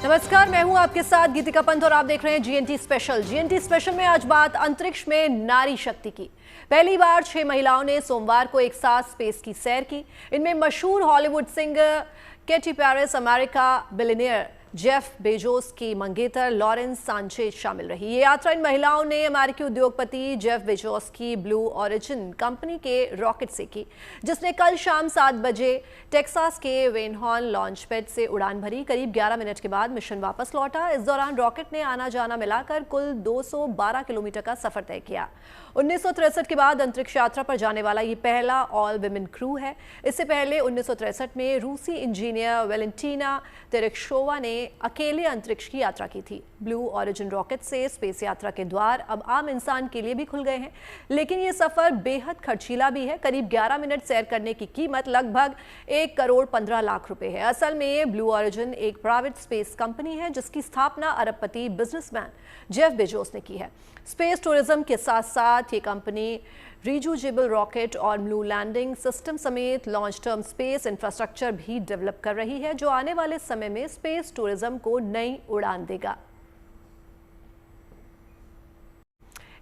नमस्कार, मैं हूं आपके साथ गीतिका पंत और आप देख रहे हैं जीएनटी स्पेशल। जीएनटी स्पेशल में आज बात अंतरिक्ष में नारी शक्ति की। पहली बार 6 महिलाओं ने सोमवार को एक साथ स्पेस की सैर की। इनमें मशहूर Hollywood singer Katy Perry, America billionaire Jeff Bezos की मंगेतर लॉरेंस सांचेज शामिल रही। ये यात्रा इन महिलाओं ने अमेरिकी उद्योगपति जेफ बेजोस की ब्लू ओरिजिन कंपनी के रॉकेट से की, जिसने कल शाम 7 बजे टेक्सास के वेनहॉर्न लॉन्च पैड से उड़ान भरी। करीब 11 मिनट के बाद मिशन वापस लौटा। इस दौरान रॉकेट ने आना जाना मिलाकर कुल 212 किलोमीटर का सफर तय किया। 1963 के बाद अंतरिक्ष यात्रा पर जाने वाला ये पहला ऑल विमेन क्रू है। इससे पहले 1963 में रूसी इंजीनियर वेलेंटीना तेरेशकोवा ने अकेले अंतरिक्ष की यात्रा की थी। ब्लू ओरिजिन रॉकेट से स्पेस यात्रा के द्वार अब आम इंसान के लिए भी खुल गए हैं, लेकिन ये सफर बेहद खर्चीला भी है। करीब 11 मिनट सैर करने की कीमत लगभग 1 करोड़ 15 लाख रुपए है। असल में ब्लू ओरिजिन एक प्राइवेट स्पेस कंपनी है जिसकी स्थापना अरबपति बिजनेसमैन जेफ बेजोस ने की है। स्पेस टूरिज्म के साथ साथ ये कंपनी रियूजेबल रॉकेट और ब्लू लैंडिंग सिस्टम समेत लॉन्च टर्म स्पेस इंफ्रास्ट्रक्चर भी डेवलप कर रही है, जो आने वाले समय में स्पेस टूरिज्म को नई उड़ान देगा।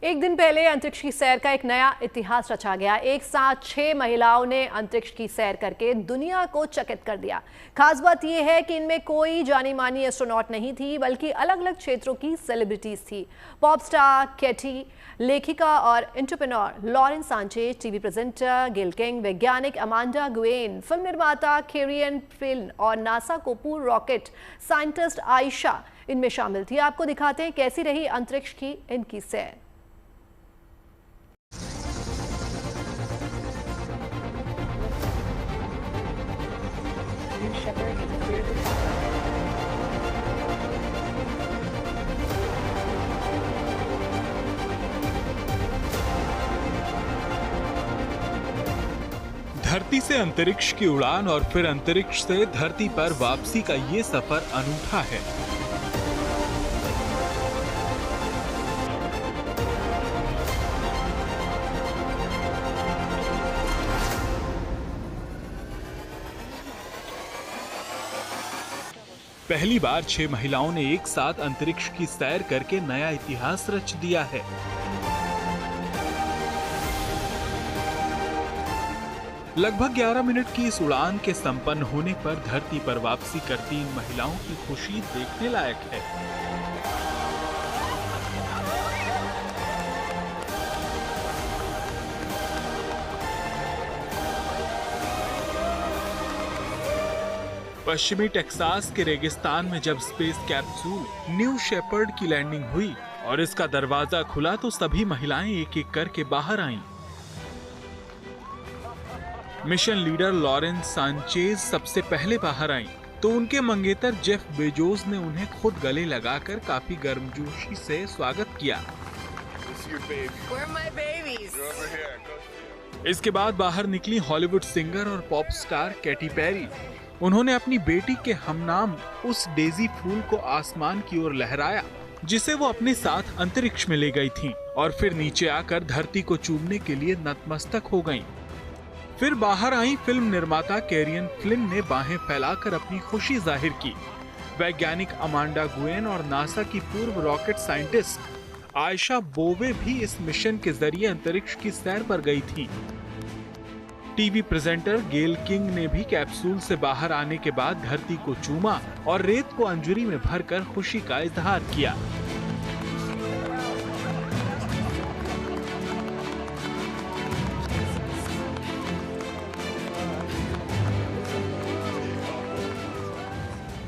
एक दिन पहले अंतरिक्ष की सैर का एक नया इतिहास रचा गया। एक साथ 6 महिलाओं ने अंतरिक्ष की सैर करके दुनिया को चकित कर दिया। खास बात यह है कि इनमें कोई जानी मानी एस्ट्रोनॉट नहीं थी, बल्कि अलग अलग क्षेत्रों की सेलिब्रिटीज थी। पॉप स्टार कैटी, लेखिका और entrepreneur Lawrence Sanchez, TV presenter Gayle King, वैज्ञानिक अमांडा गुएन, फिल्म निर्माता कैरियन फिलिन और नासा को पूर्व रॉकेट साइंटिस्ट आयशा इनमें शामिल थी। आपको दिखाते हैं कैसी रही अंतरिक्ष की इनकी सैर। धरती से अंतरिक्ष की उड़ान और फिर अंतरिक्ष से धरती पर वापसी का ये सफर अनूठा है। पहली बार 6 महिलाओं ने एक साथ अंतरिक्ष की सैर करके नया इतिहास रच दिया है। लगभग 11 मिनट की इस उड़ान के संपन्न होने पर धरती पर वापसी करती इन महिलाओं की खुशी देखने लायक है। पश्चिमी टेक्सास के रेगिस्तान में जब स्पेस कैप्सूल न्यू शेपर्ड की लैंडिंग हुई और इसका दरवाजा खुला तो सभी महिलाएं एक एक करके बाहर आईं। मिशन लीडर लॉरेंस सांचेज सबसे पहले बाहर आईं, तो उनके मंगेतर जेफ बेजोस ने उन्हें खुद गले लगाकर काफी गर्मजोशी से स्वागत किया। इसके बाद बाहर निकली हॉलीवुड सिंगर और पॉप स्टार कैटी पेरी। उन्होंने अपनी बेटी के हमनाम उस डेजी फूल को आसमान की ओर लहराया, जिसे वो अपने साथ अंतरिक्ष में ले गई थीं, और फिर नीचे आकर धरती को चूमने के लिए नतमस्तक हो गईं। फिर बाहर आई फिल्म निर्माता कैरियन फिलिन ने बाहें फैलाकर अपनी खुशी जाहिर की। वैज्ञानिक अमांडा गुएन और नासा की पूर्व रॉकेट साइंटिस्ट आयशा बोवे भी इस मिशन के जरिए अंतरिक्ष की सैर पर गई थी। टीवी प्रेजेंटर गेल किंग ने भी कैप्सूल से बाहर आने के बाद धरती को चूमा और रेत को अंजुरी में भरकर खुशी का इजहार किया।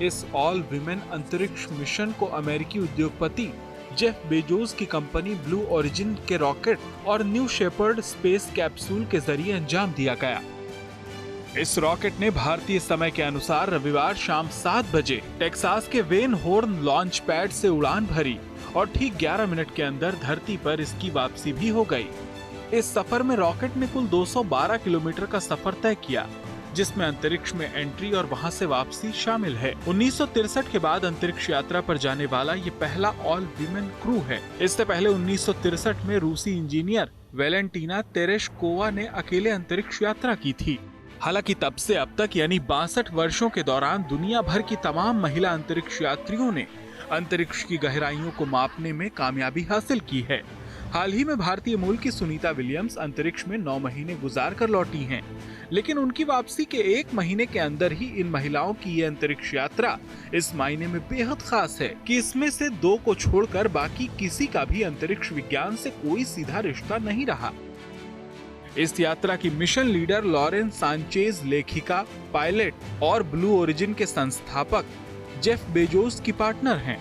इस ऑल विमेन अंतरिक्ष मिशन को अमेरिकी उद्योगपति जेफ बेजोस की कंपनी ब्लू ओरिजिन के रॉकेट और न्यू शेपर्ड स्पेस कैप्सूल के जरिए अंजाम दिया गया। इस रॉकेट ने भारतीय समय के अनुसार रविवार शाम 7 बजे टेक्सास के वेनहॉर्न लॉन्च पैड से उड़ान भरी और ठीक 11 मिनट के अंदर धरती पर इसकी वापसी भी हो गई। इस सफर में रॉकेट ने कुल 212 किलोमीटर का सफर तय किया, जिसमें अंतरिक्ष में एंट्री और वहां से वापसी शामिल है। 1963 के बाद अंतरिक्ष यात्रा पर जाने वाला ये पहला ऑल विमेन क्रू है। इससे पहले 1963 में रूसी इंजीनियर वेलेंटीना तेरेशकोवा ने अकेले अंतरिक्ष यात्रा की थी। हालांकि तब से अब तक यानी 62 वर्षों के दौरान दुनिया भर की तमाम महिला अंतरिक्ष यात्रियों ने अंतरिक्ष की गहराइयों को मापने में कामयाबी हासिल की है। हाल ही में भारतीय मूल की सुनीता विलियम्स अंतरिक्ष में 9 महीने गुजार कर लौटी हैं, लेकिन उनकी वापसी के 1 महीने के अंदर ही इन महिलाओं की ये अंतरिक्ष यात्रा इस मायने में बेहद खास है कि इसमें से 2 को छोड़कर बाकी किसी का भी अंतरिक्ष विज्ञान से कोई सीधा रिश्ता नहीं रहा। इस यात्रा की मिशन लीडर लॉरेन सांचेज लेखिका, पायलट और ब्लू ओरिजिन के संस्थापक जेफ बेजोस की पार्टनर हैं।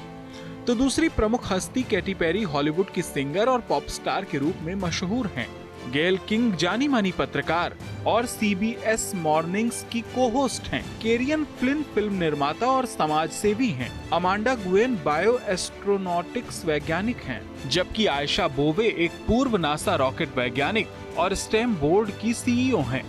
तो दूसरी प्रमुख हस्ती कैटी पेरी हॉलीवुड की सिंगर और पॉप स्टार के रूप में मशहूर हैं। गेल किंग जानी मानी पत्रकार और CBS मॉर्निंग्स की को-होस्ट हैं। केरियन फ्लिन फिल्म निर्माता और समाज सेवी हैं। अमांडा गुएन बायो एस्ट्रोनॉटिक्स वैज्ञानिक हैं, जबकि आयशा बोवे एक पूर्व नासा रॉकेट वैज्ञानिक और स्टेम बोर्ड की CEO हैं।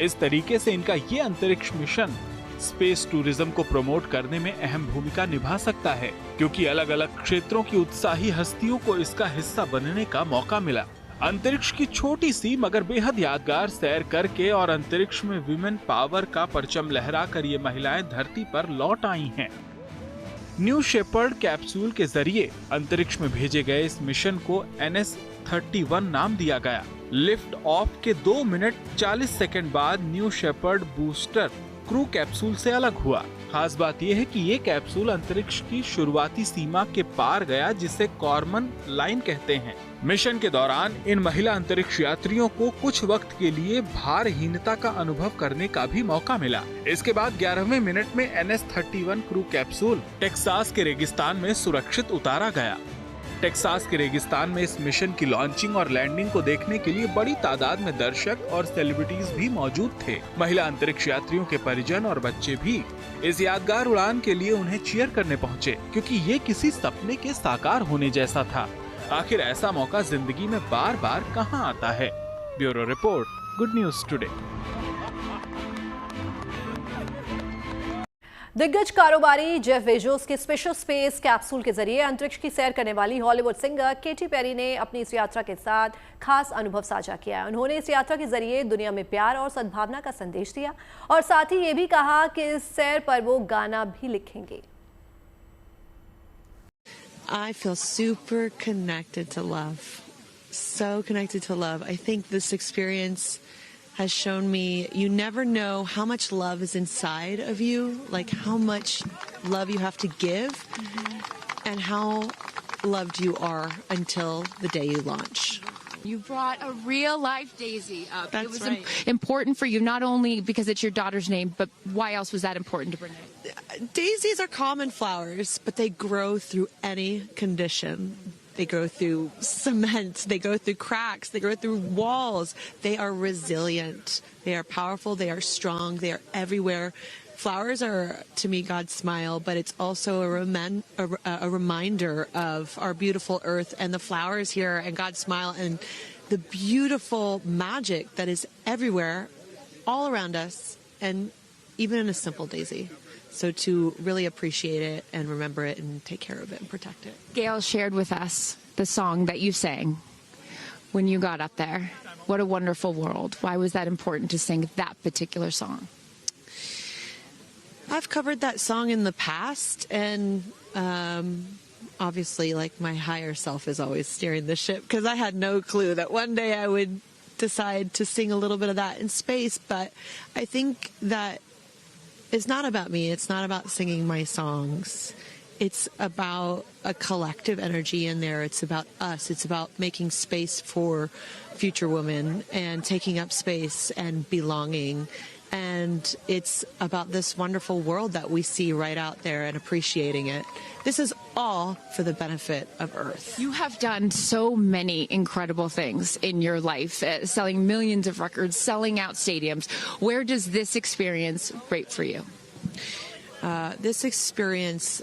इस तरीके से इनका ये अंतरिक्ष मिशन स्पेस टूरिज्म को प्रमोट करने में अहम भूमिका निभा सकता है, क्योंकि अलग अलग क्षेत्रों की उत्साही हस्तियों को इसका हिस्सा बनने का मौका मिला। अंतरिक्ष की छोटी सी मगर बेहद यादगार सैर करके और अंतरिक्ष में विमेन पावर का परचम लहराकर ये महिलाएं धरती पर लौट आई हैं। न्यू शेपर्ड कैप्सूल के जरिए अंतरिक्ष में भेजे गए इस मिशन को NS-31 नाम दिया गया। लिफ्ट ऑफ के 2 मिनट 40 सेकंड बाद New Shepard booster crew capsule से अलग हुआ। खास बात यह है कि ये कैप्सूल अंतरिक्ष की शुरुआती सीमा के पार गया, जिसे कॉर्मन लाइन कहते हैं। मिशन के दौरान इन महिला अंतरिक्ष यात्रियों को कुछ वक्त के लिए भारहीनता का अनुभव करने का भी मौका मिला। इसके बाद 11वें मिनट में NS-31 क्रू कैप्सूल टेक्सास के रेगिस्तान में सुरक्षित उतारा गया। टेक्सास के रेगिस्तान में इस मिशन की लॉन्चिंग और लैंडिंग को देखने के लिए बड़ी तादाद में दर्शक और सेलिब्रिटीज भी मौजूद थे। महिला अंतरिक्ष यात्रियों के परिजन और बच्चे भी इस यादगार उड़ान के लिए उन्हें चीयर करने पहुंचे, क्योंकि ये किसी सपने के साकार होने जैसा था। आखिर ऐसा मौका जिंदगी में बार बार कहां आता है। Bureau report, good news today. दिग्गज कारोबारी जेफ बेजोस के स्पेशल स्पेस कैप्सूल के जरिए अंतरिक्ष की सैर करने वाली हॉलीवुड सिंगर केटी पेरी ने अपनी इस यात्रा के साथ खास अनुभव साझा किया है। उन्होंने इस यात्रा के जरिए दुनिया में प्यार और सद्भावना का संदेश दिया और साथ ही ये भी कहा कि इस सैर पर वो गाना भी लिखेंगे। I feel super connected to love. So connected to love. I think this experience has shown me you never know how much love is inside of you, like how much love you have to give and how loved you are until the day you launch. You brought a real life daisy up. That's it was right. important for you, not only because it's your daughter's name, but why else was that important to bring it? Daisies are common flowers, but they grow through any condition. They go through cement, they go through cracks, they go through walls. They are resilient. They are powerful, they are strong, they are everywhere. Flowers are, to me, God's smile, but it's also a reminder of our beautiful earth and the flowers here and God's smile and the beautiful magic that is everywhere, all around us, and even in a simple daisy. So to really appreciate it and remember it and take care of it and protect it. Gail shared with us the song that you sang when you got up there. What a wonderful world. Why was that important to sing that particular song? I've covered that song in the past, and obviously, like, my higher self is always steering the ship, because I had no clue that one day I would decide to sing a little bit of that in space. But I think that it's not about me. It's not about singing my songs. It's about a collective energy in there. It's about us. It's about making space for future women and taking up space and belonging. And it's about this wonderful world that we see right out there and appreciating it. This is all for the benefit of Earth. You have done so many incredible things in your life, selling millions of records, selling out stadiums. Where does this experience rate for you? This experience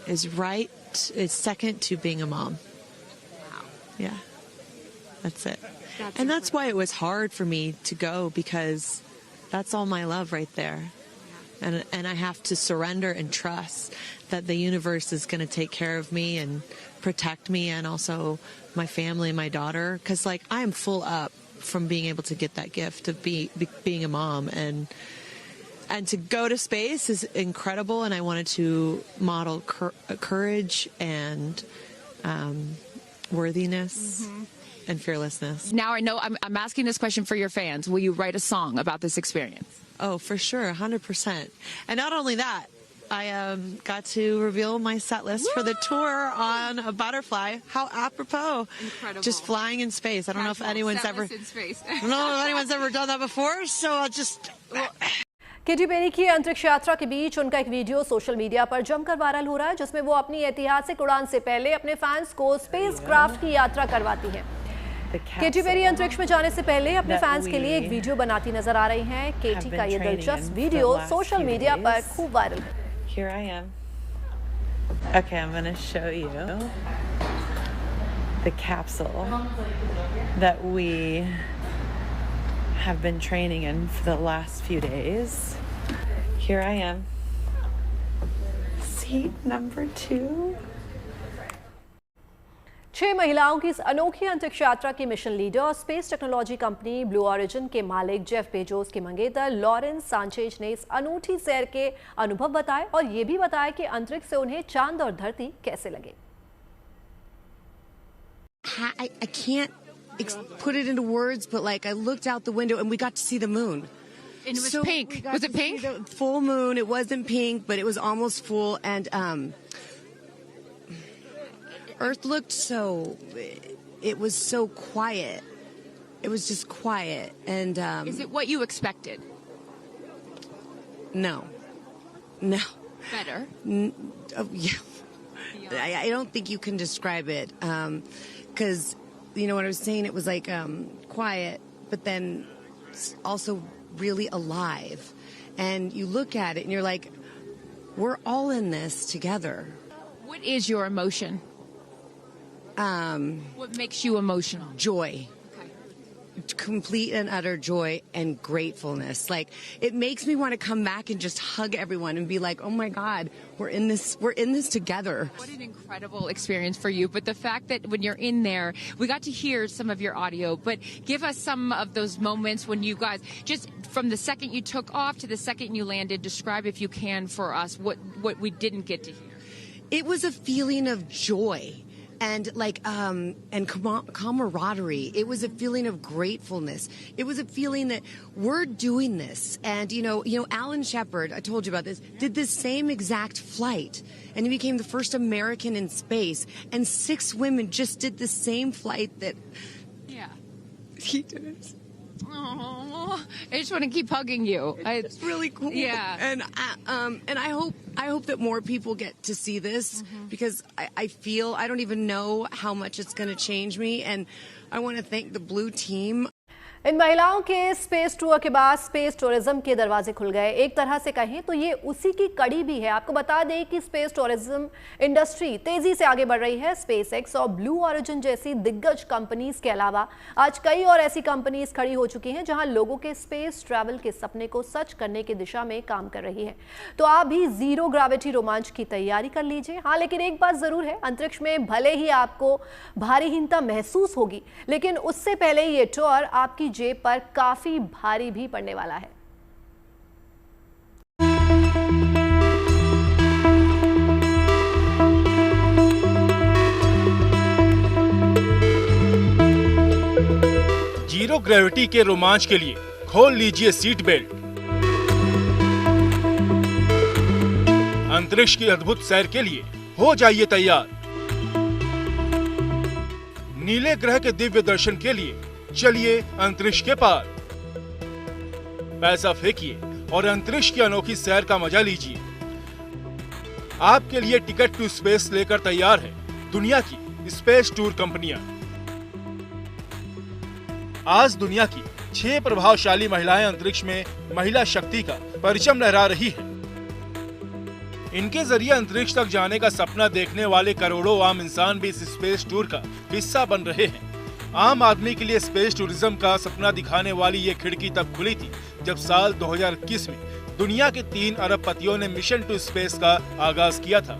is second to being a mom. Wow. Yeah, that's it. And that's why it was hard for me to go, because that's all my love right there. And I have to surrender and trust that the universe is going to take care of me and protect me, and also my family and my daughter. Because, like, I am full up from being able to get that gift of being a mom, and to go to space is incredible. And I wanted to model courage and worthiness and fearlessness. Now I know I'm asking this question for your fans. Will you write a song about this experience? Oh, for sure, 100%. And not only that, I got to reveal my set list for the tour on a butterfly. How apropos! Incredible. Just flying in space. I don't know if anyone's ever done that before. So I'll just. Katy Perry की अंतरिक्ष यात्रा के बीच उनका एक video social media पर जमकर viral हो रहा है, जिसमें वो अपनी ऐतिहासिक उड़ान से पहले अपने फैंस को स्पेसक्राफ्ट की यात्रा करवाती हैं। केटी पेरी अंतरिक्ष में जाने से पहले अपने फैंस के लिए एक वीडियो बनाती नजर आ रही हैं। केटी का ये दिलचस्प वीडियो सोशल मीडिया पर खूब वायरल है। Here I am. Okay, I'm going to show you the capsule that we have been training in for the last few days. Here I am. Seat number 2. 6 महिलाओं की इस अनोखी अंतरिक्ष यात्रा की मिशन लीडर और space technology company blue origin के मालिक जेफ बेजोस के मंगेतर लॉरेंस सांचेज ने इस अनूठी सैर के अनुभव बताए और ये भी बताया कि अंतरिक्ष से उन्हें चांद और धरती कैसे लगे। I can't put it into words, but like I looked out the window and we got to see the moon. And it was pink. Was it pink? Full moon. It wasn't pink, but it was almost full. And Earth looked it was so quiet. It was just quiet. And is it what you expected? No. Better? Yeah. I don't think you can describe it. Because, you know what I was saying? It was like quiet, but then also really alive. And you look at it and you're like, we're all in this together. What is your emotion? What makes you emotional? Joy. Complete and utter joy and gratefulness. Like, it makes me want to come back and just hug everyone and be like, oh my God, we're in this together. What an incredible experience for you. But the fact that when you're in there, we got to hear some of your audio, but give us some of those moments when you guys, just from the second you took off to the second you landed, describe if you can for us what we didn't get to hear. It was a feeling of joy. And and camaraderie. It was a feeling of gratefulness. It was a feeling that we're doing this. And you know, Alan Shepard, I told you about this, did this same exact flight, and he became the first American in space. And 6 women just did the same flight that he did. Oh, I just want to keep hugging you. It's really cool. Yeah. And I hope that more people get to see this, because I feel, I don't even know how much it's going to change me. And I want to thank the Blue team. इन महिलाओं के space tour के बाद space tourism के दरवाजे खुल गए। एक तरह से कहें तो ये उसी की कड़ी भी है। आपको बता दें कि स्पेस टूरिज्म इंडस्ट्री तेजी से आगे बढ़ रही है। स्पेस एक्स और ब्लू ऑरिजिन जैसी दिग्गज कंपनीज के अलावा आज कई और ऐसी कंपनीज खड़ी हो चुकी हैं जहां लोगों के स्पेस ट्रैवल के सपने को सच करने की दिशा में काम कर रही है। तो आप भी जीरो ग्रेविटी रोमांच की तैयारी कर लीजिए। हाँ, लेकिन एक बात जरूर है, अंतरिक्ष में भले ही आपको भारीहीनता महसूस होगी, लेकिन उससे पहले ये टूर आपकी जेब पर काफी भारी भी पड़ने वाला है। जीरो ग्रेविटी के रोमांच के लिए खोल लीजिए सीट बेल्ट। अंतरिक्ष की अद्भुत सैर के लिए हो जाइए तैयार। नीले ग्रह के दिव्य दर्शन के लिए चलिए अंतरिक्ष के पार। पैसा फेंकिए और अंतरिक्ष की अनोखी सैर का मजा लीजिए। आपके लिए टिकट टू स्पेस लेकर तैयार है दुनिया की स्पेस टूर कंपनियां। आज दुनिया की 6 प्रभावशाली महिलाएं अंतरिक्ष में महिला शक्ति का परचम लहरा रही है। इनके जरिए अंतरिक्ष तक जाने का सपना देखने वाले करोड़ों आम इंसान भी इस स्पेस टूर का हिस्सा बन रहे हैं। आम आदमी के लिए स्पेस टूरिज्म का सपना दिखाने वाली ये खिड़की तब खुली थी जब साल 2021 में दुनिया के 3 अरबपतियों ने मिशन टू स्पेस का आगाज किया था।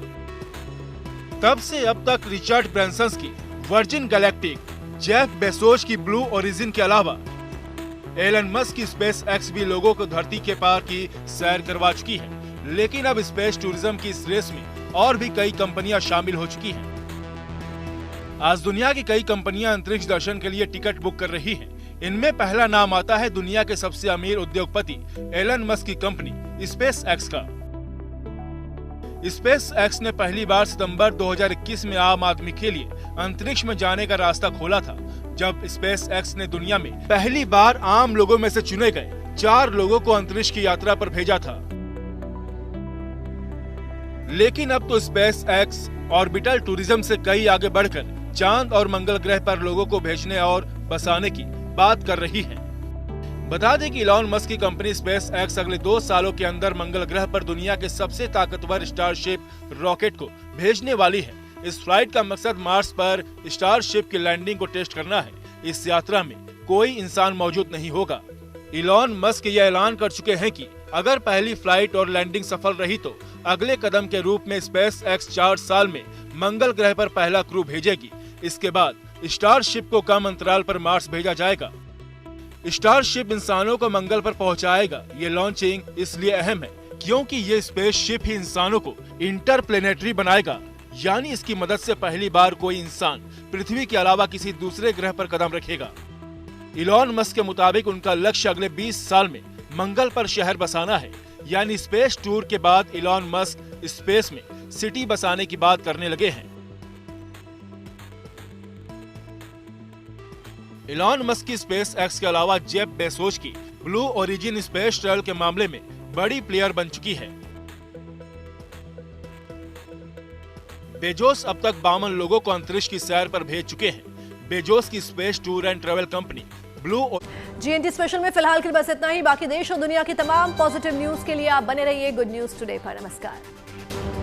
तब से अब तक रिचर्ड ब्रैंसन की वर्जिन गैलेक्टिक, जेफ बेजोस की ब्लू ओरिजिन के अलावा एलन मस्क की स्पेस एक्स भी लोगों को धरती के पार की सैर करवा चुकी है। लेकिन अब स्पेस टूरिज्म की इस रेस में और भी कई कंपनियां शामिल हो चुकी हैं। आज दुनिया की कई कंपनियां अंतरिक्ष दर्शन के लिए टिकट बुक कर रही हैं। इनमें पहला नाम आता है दुनिया के सबसे अमीर उद्योगपति एलन मस्क की कंपनी स्पेस एक्स का। स्पेस एक्स ने पहली बार सितंबर 2021 में आम आदमी के लिए अंतरिक्ष में जाने का रास्ता खोला था, जब स्पेस एक्स ने दुनिया में पहली बार आम लोगों में से चुने गए 4 लोगों को अंतरिक्ष की यात्रा पर भेजा था। लेकिन अब तो स्पेस एक्स ऑर्बिटल टूरिज्म से कई आगे बढ़कर चांद और मंगल ग्रह पर लोगों को भेजने और बसाने की बात कर रही है। बता दें कि इलॉन मस्क की कंपनी स्पेस एक्स अगले 2 सालों के अंदर मंगल ग्रह पर दुनिया के सबसे ताकतवर स्टारशिप रॉकेट को भेजने वाली है। इस फ्लाइट का मकसद मार्स पर स्टारशिप की लैंडिंग को टेस्ट करना है। इस यात्रा में कोई इंसान मौजूद नहीं होगा। इलॉन मस्क यह ऐलान कर चुके हैं कि अगर पहली फ्लाइट और लैंडिंग सफल रही तो अगले कदम के रूप में स्पेस एक्स 4 साल में मंगल ग्रह पर पहला क्रू भेजेगी। इसके बाद स्टारशिप को कम अंतराल पर मार्स भेजा जाएगा। स्टारशिप इंसानों को मंगल पर पहुंचाएगा। ये लॉन्चिंग इसलिए अहम है क्योंकि ये स्पेसशिप ही इंसानों को इंटरप्लेनेटरी बनाएगा, यानी इसकी मदद से पहली बार कोई इंसान पृथ्वी के अलावा किसी दूसरे ग्रह पर कदम रखेगा। इलॉन मस्क के मुताबिक उनका लक्ष्य अगले 20 साल में मंगल पर शहर बसाना है। यानी स्पेस टूर के बाद इलॉन मस्क स्पेस में सिटी बसाने की बात करने लगे हैं। इलॉन मस्क की स्पेस एक्स के अलावा जेफ बेजोस की ब्लू ओरिजिन स्पेस ट्रैवल के मामले में बड़ी प्लेयर बन चुकी है। बेजोस अब तक 52 लोगों को अंतरिक्ष की सैर पर भेज चुके हैं। बेजोस की space tour and travel company blue GNT special में फिलहाल के लिए बस इतना ही। बाकी देश और दुनिया की तमाम पॉजिटिव न्यूज के लिए आप बने रहिए गुड न्यूज टुडे पर। नमस्कार।